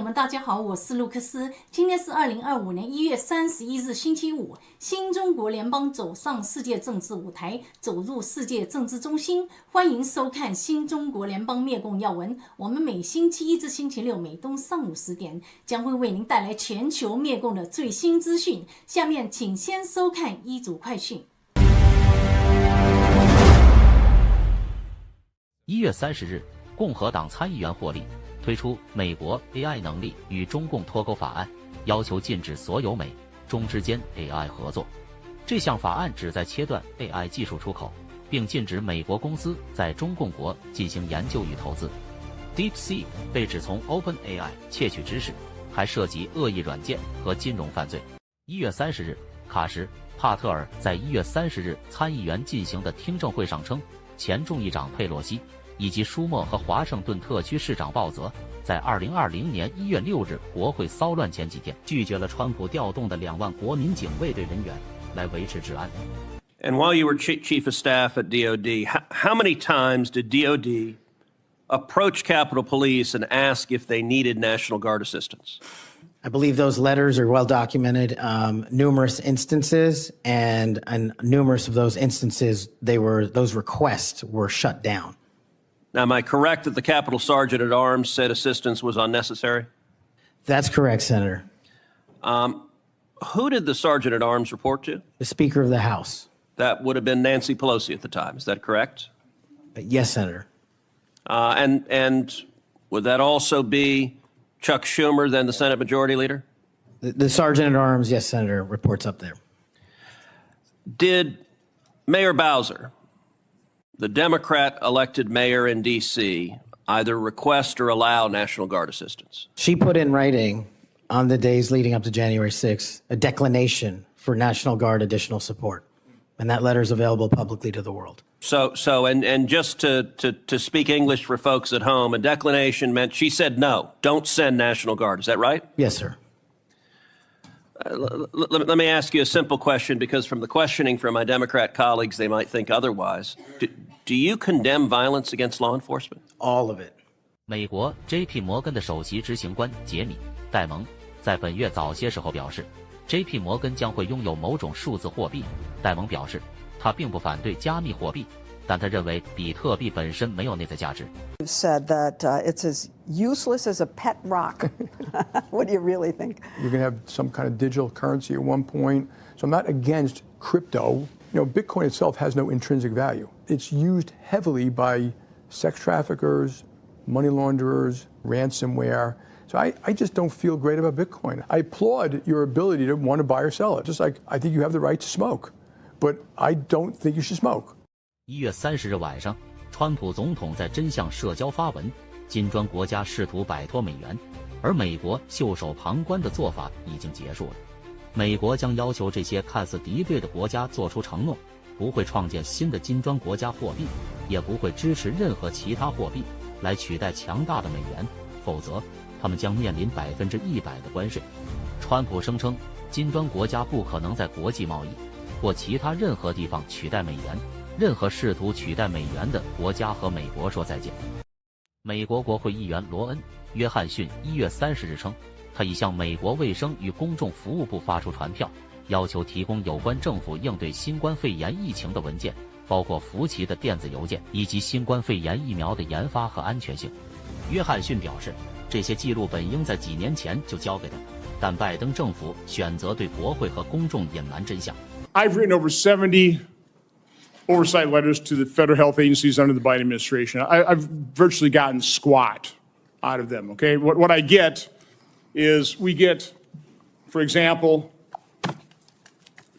们，大家好，我是卢克斯。今天是2025年1月31日，星期五。新中国联邦走上世界政治舞台，走入世界政治中心。欢迎收看新中国联邦灭共要闻。我们每星期一至星期六每东上午10点，将会为您带来全球灭共的最新资讯。下面请先收看一组快讯。1月30日，共和党参议员霍利推出美国 AI 能力与中共脱钩法案，要求禁止所有美中之间 AI 合作。这项法案旨在切断 AI 技术出口，并禁止美国公司在中共国进行研究与投资。DeepSeek 被指从 OpenAI 窃取知识，还涉及恶意软件和金融犯罪。1月30日，卡什·帕特尔在1月30日参议员进行的听证会上称，前众议长佩洛西以及舒默和华盛顿特区市长鲍泽在2020年1月6日国会骚乱前几天拒绝了川普调动的2万国民警卫队人员来维持治安。 And while you were chief of staff at DOD, how many times did DOD approach Capitol Police and ask if they needed National Guard assistance? I believe those letters are well documented, numerous instances, and numerous of those instances, those requests were shut down. Now, am I correct that the Capitol Sergeant at Arms said assistance was unnecessary? That's correct, Senator. Who did the Sergeant at Arms report to? The Speaker of the House. That would have been Nancy Pelosi at the time. Is that correct? Yes, Senator. And would that also be Chuck Schumer, then the Senate Majority Leader? The Sergeant at Arms, yes, Senator, reports up there. Did Mayor Bowser, the Democrat-elected mayor in D.C., either request or allow National Guard assistance? She put in writing on the days leading up to January 6th a declination for National Guard additional support, and that letter is available publicly to the world. So, just to speak English for folks at home, a declination meant she said no, don't send National Guard. Is that right? Yes, sir. Let me ask you a simple question, because from the questioning from my Democrat colleagues, they might think otherwise. Do you condemn violence against law enforcement? All of it. 美国 JP 摩根的首席执行官杰米·戴蒙在本月早些时候表示 ，JP 摩根将会拥有某种数字货币。戴蒙表示，他并不反对加密货币，但他认为比特币本身没有内在价值。You've said that it's as useless as a pet rock. What do you really think? You're going to have some kind of digital currency at one point. So I'm not against crypto. You know, Bitcoin itself has no intrinsic value. It's used heavily by sex traffickers, money launderers, ransomware. So I just don't feel great about Bitcoin. I applaud your ability to want to buy or sell it. Just like I think you have the right to smoke, but I don't think you should smoke. 1月30日晚上，川普总统在真相社交发文，金砖国家试图摆脱美元，而美国袖手旁观的做法已经结束了。美国将要求这些看似敌对的国家做出承诺，不会创建新的金砖国家货币，也不会支持任何其他货币来取代强大的美元，否则他们将面临100%的关税。川普声称，金砖国家不可能在国际贸易或其他任何地方取代美元。任何试图取代美元的国家和美国说再见。美国国会议员罗恩·约翰逊1月30日称，他已向美国卫生与公众服务部发出传票，要求提供有关政府应对新冠肺炎疫情的文件，包括福奇的电子邮件以及新冠肺炎疫苗的研发和安全性。约翰逊表示，这些记录本应在几年前就交给他，但拜登政府选择对国会和公众隐瞒真相。I've written over 70 oversight letters to the federal health agencies under the Biden administration. I've virtually gotten squat out of them, okay? What I get is we get, for example,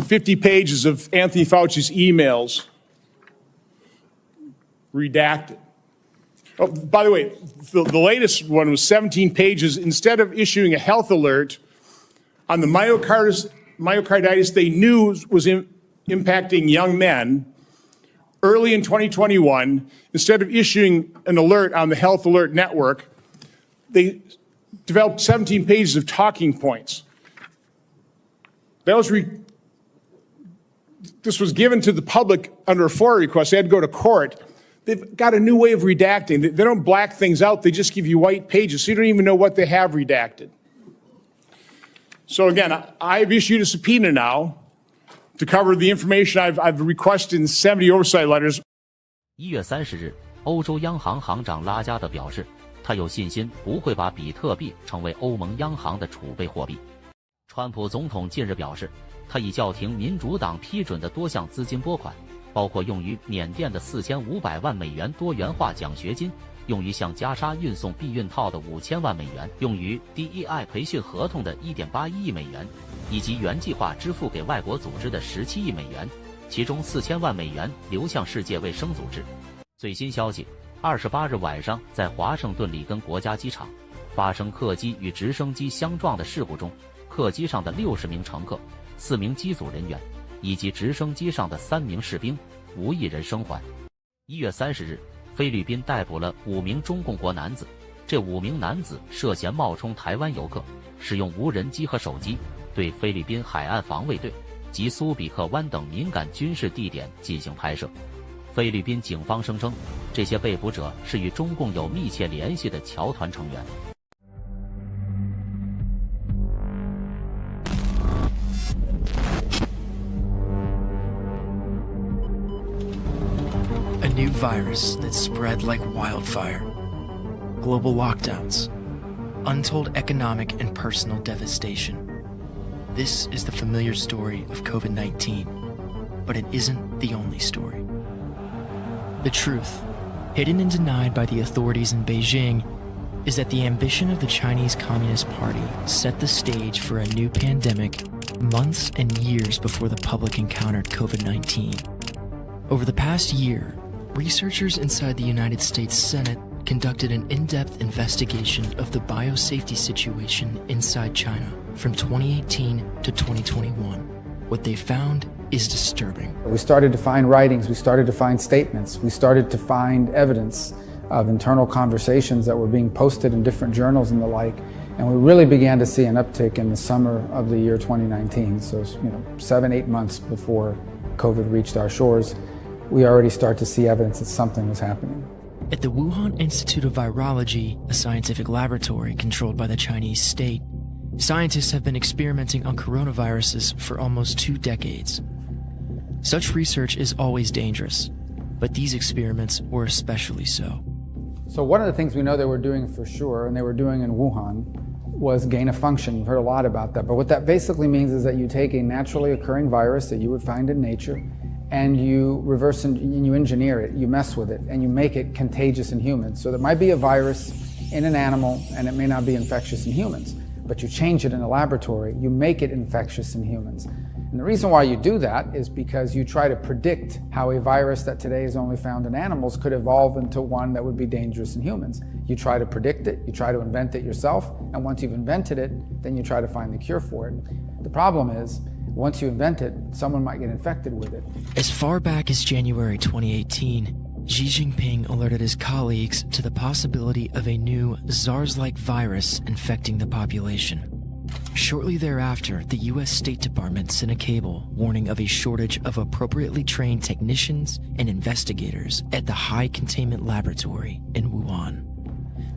50 pages of Anthony Fauci's emails redacted. Oh, by the way, the latest one was 17 pages. Instead of issuing a health alert on the myocarditis they knew was impacting young men, early in 2021, instead of issuing an alert on the Health Alert Network, they developed 17 pages of talking points. This was given to the public under a FOIA request. They had to go to court. they've got a new way of redacting. They don't black things out. They just give you white pages, so you don't even know what they have redacted. So again, I've issued a subpoena now to cover the information I've requested in 70 oversight letters. 1月30日，欧洲央行行长拉加德表示，他有信心不会把比特币成为欧盟央行的储备货币。川普总统近日表示，他已叫停民主党批准的多项资金拨款，包括用于缅甸的4500万美元多元化奖学金，用于向加沙运送避孕套的5000万美元，用于 DEI 培训合同的1.81亿美元，以及原计划支付给外国组织的17亿美元，其中4000万美元流向世界卫生组织。最新消息，28日晚上，在华盛顿里根国家机场发生客机与直升机相撞的事故中，客机上的60名乘客、4名机组人员以及直升机上的3名士兵无一人生还。1月30日，菲律宾逮捕了5名中共国男子，这5名男子涉嫌冒充台湾游客，使用无人机和手机对菲律宾海岸防卫队及苏比克湾等敏感军事地点进行拍摄。菲律宾警方声称，这些被捕者是与中共有密切联系的侨团成员。A new virus that spread like wildfire. Global lockdowns. Untold economic and personal devastation. This is the familiar story of COVID-19, but it isn't the only story. The truth, hidden and denied by the authorities in Beijing, is that the ambition of the Chinese Communist Party set the stage for a new pandemic months and years before the public encountered COVID-19. Over the past year, researchers inside the United States Senate conducted an in-depth investigation of the biosafety situation inside China from 2018 to 2021. What they found is disturbing. We started to find writings, we started to find statements, we started to find evidence of internal conversations that were being posted in different journals and the like, and we really began to see an uptick in the summer of the year 2019. So, 7-8 months before COVID reached our shores, we already start to see evidence that something was happening. At the Wuhan Institute of Virology, a scientific laboratory controlled by the Chinese state, scientists have been experimenting on coronaviruses for almost 2 decades. Such research is always dangerous, but these experiments were especially so. So one of the things we know they were doing for sure, and they were doing in Wuhan, was gain of function. You've heard a lot about that, but what that basically means is that you take a naturally occurring virus that you would find in nature, and you reverse and you engineer it, you mess with it, and you make it contagious in humans. So there might be a virus in an animal, and it may not be infectious in humans, but you change it in a laboratory, you make it infectious in humans. And the reason why you do that is because you try to predict how a virus that today is only found in animals could evolve into one that would be dangerous in humans. You try to predict it, you try to invent it yourself, and once you've invented it, then you try to find the cure for it. The problem is, once you invent it, someone might get infected with it. As far back as January 2018, Xi Jinping alerted his colleagues to the possibility of a new SARS-like virus infecting the population. Shortly thereafter, the U.S. State Department sent a cable warning of a shortage of appropriately trained technicians and investigators at the high containment laboratory in Wuhan.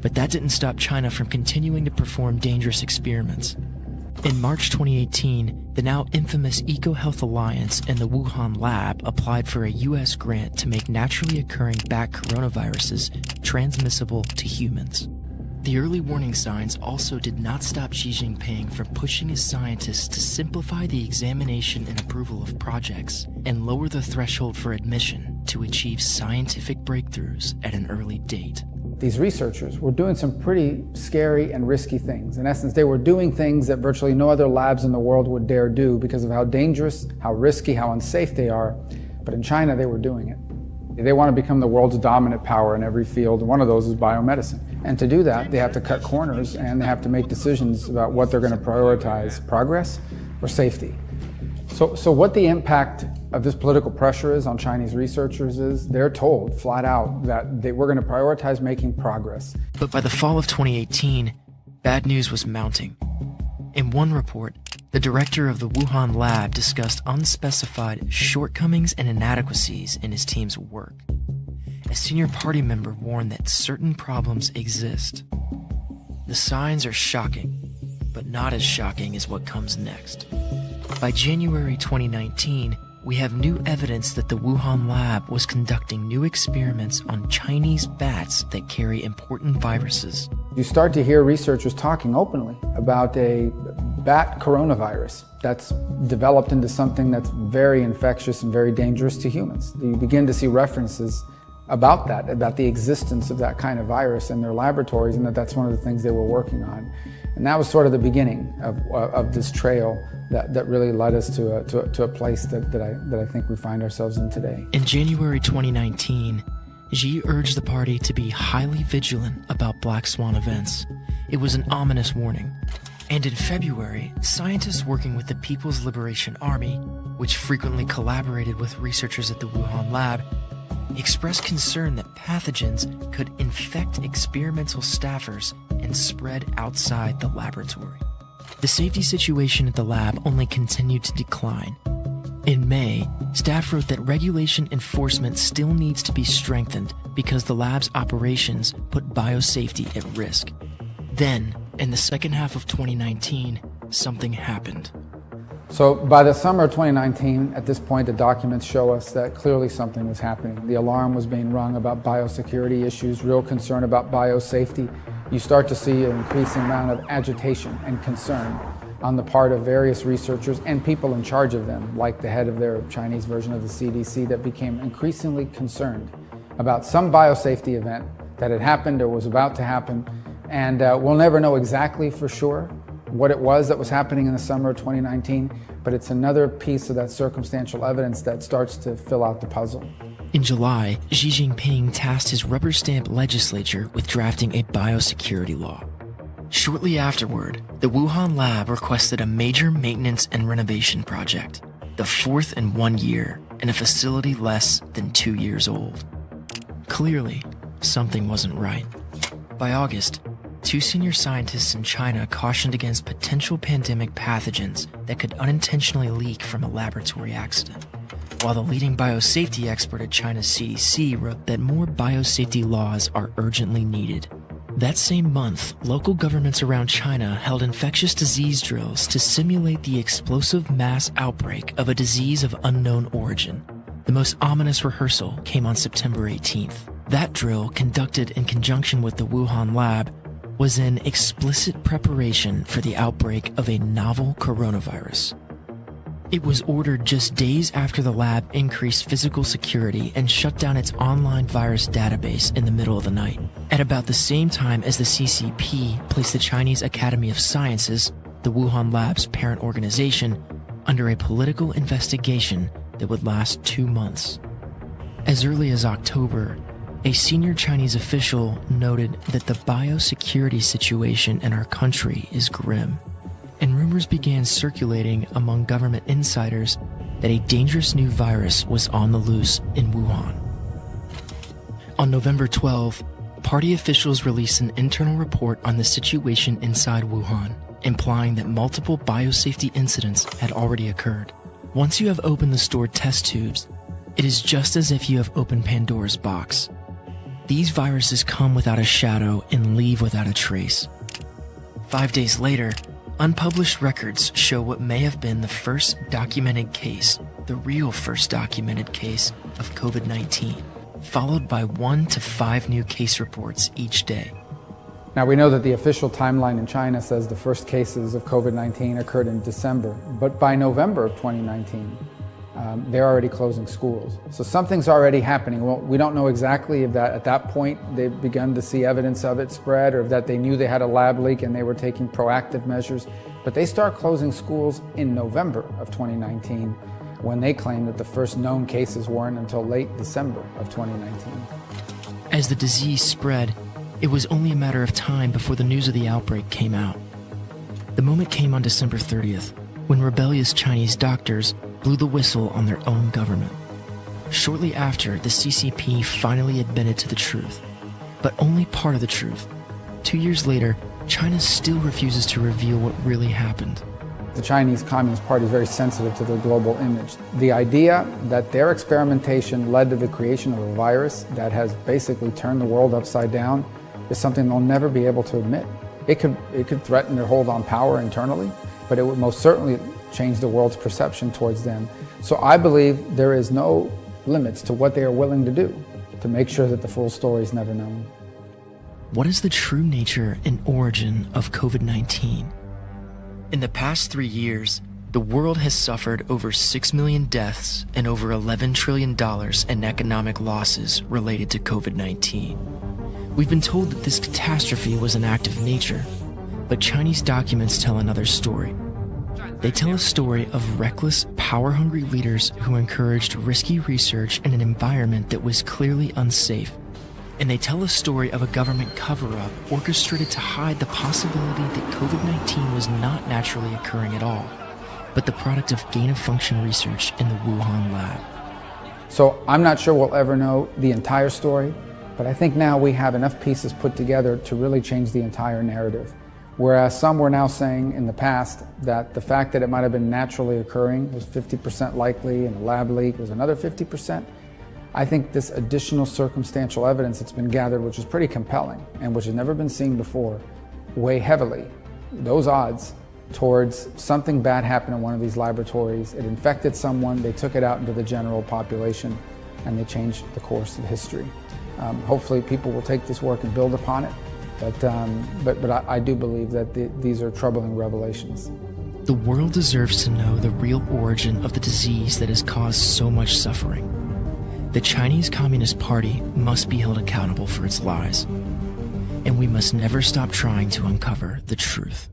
But that didn't stop China from continuing to perform dangerous experiments. In March 2018, the now infamous EcoHealth Alliance and the Wuhan lab applied for a U.S. grant to make naturally occurring bat coronaviruses transmissible to humans. The early warning signs also did not stop Xi Jinping from pushing his scientists to simplify the examination and approval of projects and lower the threshold for admission to achieve scientific breakthroughs at an early date. These researchers were doing some pretty scary and risky things. In essence, they were doing things that virtually no other labs in the world would dare do because of how dangerous, how risky, how unsafe they are. But in China, they were doing it. They want to become the world's dominant power in every field. One of those is biomedicine. And to do that, they have to cut corners and they have to make decisions about what they're going to prioritize, progress or safety. So what the impact of this political pressure is on Chinese researchers is they're told flat out that we're going to prioritize making progress. But by the fall of 2018, bad news was mounting. In one report, the director of the Wuhan lab discussed unspecified shortcomings and inadequacies in his team's work. a senior party member warned that certain problems exist. The signs are shocking, but not as shocking as what comes next. By January 2019, we have new evidence that the Wuhan lab was conducting new experiments on Chinese bats that carry important viruses. You start to hear researchers talking openly about a bat coronavirus that's developed into something that's very infectious and very dangerous to humans. You begin to see references about that, about the existence of that kind of virus in their laboratories, and that's one of the things they were working on. And that was sort of the beginning of this trail that really led us to a place that I think we find ourselves in today. In January 2019, Xi urged the party to be highly vigilant about black swan events. It was an ominous warning. And in February, scientists working with the People's Liberation Army, which frequently collaborated with researchers at the Wuhan lab, expressed concern that pathogens could infect experimental staffers and spread outside the laboratory. The safety situation at the lab only continued to decline. In May, staff wrote that regulation enforcement still needs to be strengthened because the lab's operations put biosafety at risk. Then, in the second half of 2019, something happened. So by the summer of 2019, at this point, the documents show us that clearly something was happening. The alarm was being rung about biosecurity issues, real concern about biosafety. You start to see an increasing amount of agitation and concern on the part of various researchers and people in charge of them, like the head of their Chinese version of the CDC, that became increasingly concerned about some biosafety event that had happened or was about to happen. And we'll never know exactly for sure what it was that was happening in the summer of 2019, but it's another piece of that circumstantial evidence that starts to fill out the puzzle. In July, Xi Jinping tasked his rubber-stamped legislature with drafting a biosecurity law. Shortly afterward, the Wuhan lab requested a major maintenance and renovation project, the fourth in 1 year, in a facility less than 2 years old. Clearly, something wasn't right. By August, 2 senior scientists in China cautioned against potential pandemic pathogens that could unintentionally leak from a laboratory accident, while the leading biosafety expert at China's CDC wrote that more biosafety laws are urgently needed. That same month, local governments around China held infectious disease drills to simulate the explosive mass outbreak of a disease of unknown origin. The most ominous rehearsal came on September 18th. That drill, conducted in conjunction with the Wuhan lab, was in explicit preparation for the outbreak of a novel coronavirus. It was ordered just days after the lab increased physical security and shut down its online virus database in the middle of the night, at about the same time as the CCP placed the Chinese Academy of Sciences, the Wuhan lab's parent organization, under a political investigation that would last 2 months. As early as October, a senior Chinese official noted that the biosecurity situation in our country is grim, and rumors began circulating among government insiders that a dangerous new virus was on the loose in Wuhan. On November 12, party officials released an internal report on the situation inside Wuhan, implying that multiple biosafety incidents had already occurred. Once you have opened the stored test tubes, it is just as if you have opened Pandora's box. These viruses come without a shadow and leave without a trace. 5 days later, unpublished records show what may have been the first documented case, the real first documented case of COVID-19, followed by 1 to 5 new case reports each day. Now we know that the official timeline in China says the first cases of COVID-19 occurred in December, but by November of 2019, they're already closing schools. So something's already happening. Well, we don't know exactly if that at that point they've begun to see evidence of it spread, or if that they knew they had a lab leak and they were taking proactive measures. But they start closing schools in November of 2019, when they claim that the first known cases weren't until late December of 2019. As the disease spread, it was only a matter of time before the news of the outbreak came out. The moment came on December 30th, when rebellious Chinese doctors blew the whistle on their own government. Shortly after, the CCP finally admitted to the truth, but only part of the truth. 2 years later, China still refuses to reveal what really happened. The Chinese Communist Party is very sensitive to their global image. The idea that their experimentation led to the creation of a virus that has basically turned the world upside down is something they'll never be able to admit. It could threaten their hold on power internally, but it would most certainly change the world's perception towards them. So I believe there is no limits to what they are willing to do to make sure that the full story is never known. What is the true nature and origin of COVID-19? In the past 3 years, the world has suffered over 6 million deaths and over $11 trillion in economic losses related to COVID-19. We've been told that this catastrophe was an act of nature, but Chinese documents tell another story. They tell a story of reckless, power-hungry leaders who encouraged risky research in an environment that was clearly unsafe. And they tell a story of a government cover-up orchestrated to hide the possibility that COVID-19 was not naturally occurring at all, but the product of gain-of-function research in the Wuhan lab. So I'm not sure we'll ever know the entire story, but I think now we have enough pieces put together to really change the entire narrative. Whereas some were now saying in the past that the fact that it might have been naturally occurring was 50% likely and a lab leak was another 50%. I think this additional circumstantial evidence that's been gathered, which is pretty compelling and which has never been seen before, weigh heavily those odds towards something bad happened in one of these laboratories. It infected someone, they took it out into the general population, and they changed the course of history. Hopefully people will take this work and build upon it, but I do believe that these are troubling revelations. The world deserves to know the real origin of the disease that has caused so much suffering. The Chinese Communist Party must be held accountable for its lies, and we must never stop trying to uncover the truth.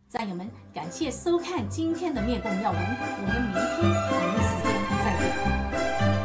战友们，感谢收看今天的灭共要闻，我们明天同一时间再见。